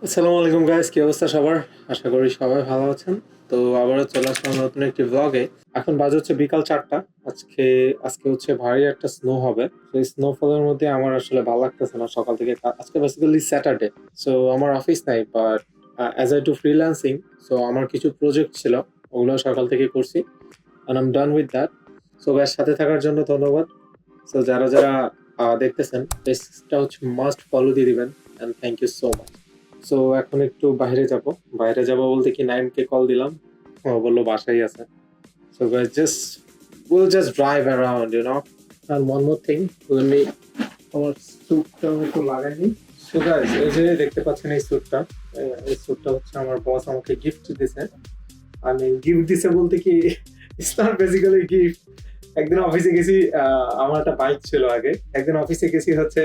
আসসালামু আলাইকুম গাইস, কি অবস্থা সবার? আশা করি সবাই ভালো আছেন। তো আবারও চলে আসলাম নতুন একটি ব্লগে। এখন বাজে হচ্ছে বিকাল ৪টা। আজকে আজকে হচ্ছে ভারী একটা স্নো হবে। তো এই স্নোফলের মধ্যে আমার আসলে ভালো লাগতেছে না সকাল থেকে। আজকে বেসিক্যালি স্যাটারডে, সো আমার অফিস নাই, but as I do freelancing, so আমার কিছু প্রজেক্ট ছিল, ওগুলো সকাল থেকে করছি, and I'm done with that. So guys, সাথে থাকার জন্য ধন্যবাদ। সো যারা যারা দেখতেছেন, পেজটা হচ্ছে মাস্ট ফলো দিয়ে দিবেন, and thank you so much. So এখন একটু বাইরে যাব বলতে কি নাইমকে কল দিলাম, ও বললো বাসায় আছে। So guys, we'll just drive around, and one more thing, let me আমার স্যুটটা একটু লাগাই নি। সো গাইস, এই যে দেখতে পাচ্ছেন এই স্যুটটা, এই স্যুটটা হচ্ছে আমার বস আমাকে গিফট দিছে। আমি গিফট দিছে বলতে কি, ইটস নট বেসিক্যালি গিফট। একদিন অফিসে গেছি, আমার একটা বাইক ছিল আগে, একদিন অফিসে গেছি হচ্ছে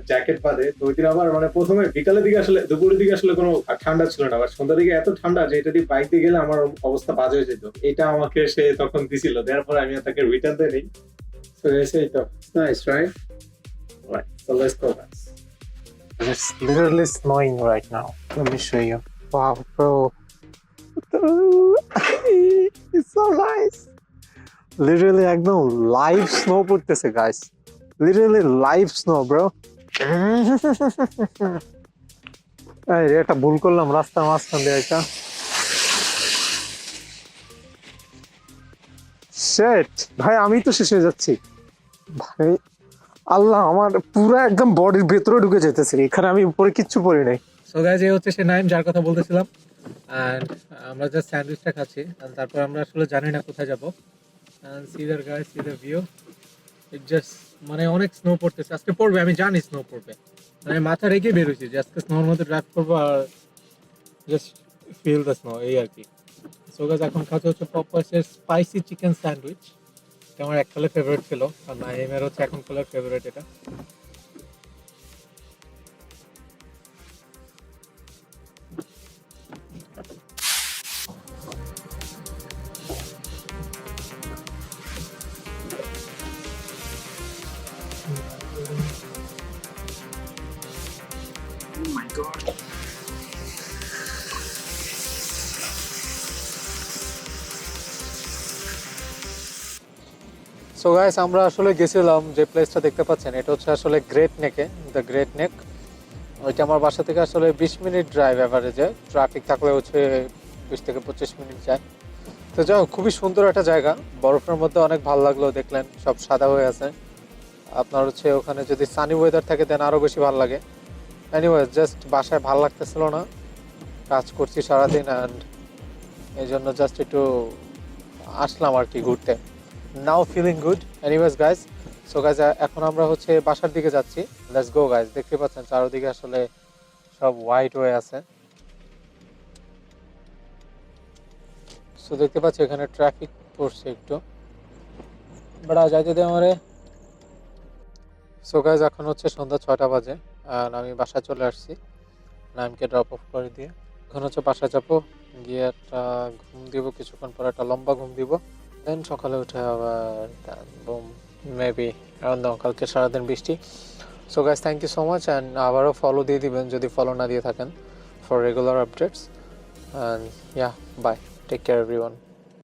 জ্যাকেট বাদে। তো ওই দিন আবার মানে প্রথমে বিকালের দিকে আসলে, দুপুরের দিকে আসলে কোনো ঠান্ডা ছিল না, আবার সন্ধ্যার দিকে এত ঠান্ডা যে এটা দিয়ে বাইক দিয়ে গেলে আমার অবস্থা বাজে হয়ে যেত। এটা আমাকে সে তখন দিছিল, দেওয়ার পর আমি তাকে রিটার্ন দেই। তো এই তো nice, right? Right, so let's go guys. It's literally snowing right now. Let me show you. Wow, bro. It's so nice. Literally একদম লাইভ স্নো পড়তেছে guys, literally live snow bro. একটা ভুল করলাম রাস্তার মাঝখান দিয়ে একটা। শেট ভাই, আমি তো শেষ হয়ে যাচ্ছি ভাই। আল্লাহ, আমার পুরো একদম বডির ভেতরে ঢুকে যেতেছে, এখানে আমি উপরে কিচ্ছু পরি নাই। সো গাইস, এই হচ্ছে সে নাইম যার কথা বলতেছিলাম। এন্ড আমরা জাস্ট স্যান্ডউইচটা খাচ্ছি, আর তারপর আমরা আসলে জানি না কোথায় যাবো। and see the guys, see the view. It just মানে অনেক স্নো পড়তেছে, আজকে পড়বে, আমি জানি স্নো পড়বে, মানে মাথা রেখে বের হয়েছি যে আজকে স্নোর মধ্যে ড্রাইভ করবো আর জাস্ট ফিল দ্য স্নো, এই আর কি। সো গাইস, এখন খাচ্ছে হচ্ছে পপাসের স্পাইসি চিকেন স্যান্ডউইচ। এটা আমার এককালে ফেভারিট ছিল, আর নাইমের হচ্ছে এখন কালের ফেভারিট এটা। Oh my god. So guys, আমরা আসলে গেছিলাম যে প্লেসটা দেখতে পাচ্ছেন, এটা হচ্ছে আসলে গ্রেট নেকে, দ্য গ্রেট নেক। ওইটা আমার বাসা থেকে আসলে 20 মিনিট ড্রাইভ অ্যাভারেজে, ট্রাফিক থাকলে হচ্ছে 20 থেকে 25 মিনিট যায়। তো যাও, খুবই সুন্দর একটা জায়গা, বরফের মধ্যে অনেক ভালো লাগলো, দেখলেন সব সাদা হয়ে আছে। আপনার হচ্ছে ওখানে যদি সানি ওয়েদার থাকে দেন আরও বেশি ভালো লাগে। এনিওয়ে, জাস্ট বাসায় ভালো লাগতেছিল না, কাজ করছি সারাদিন, অ্যান্ড এই জন্য জাস্ট একটু আসলাম আর কি ঘুরতে। Now feeling good. Anyways guys, so guys, এখন আমরা হচ্ছে বাসার দিকে যাচ্ছি। Let's go guys. দেখতে পাচ্ছেন চারদিকে আসলে সব হোয়াইট হয়ে আছে। সো দেখতে পাচ্ছি এখানে ট্রাফিক পড়ছে একটু, বাট যাইতে দে আমারে। সো গাইজ, এখন হচ্ছে সন্ধ্যা 6টা বাজে, আর আমি বাসায় চলে আসছি নাইমকে ড্রপ অফ করে দিয়ে। এখন হচ্ছে বাসায় যাবো, গিয়ে একটা ঘুম দিব, কিছুক্ষণ পর একটা লম্বা ঘুম দিব, দেন সকালে উঠে আবার বুম, মেবি কালকে সারাদিন বৃষ্টি। So guys, thank you so much, and আবারও ফলো দিয়ে দিবেন যদি ফলো না দিয়ে থাকেন, for regular updates. And yeah, bye, take care everyone.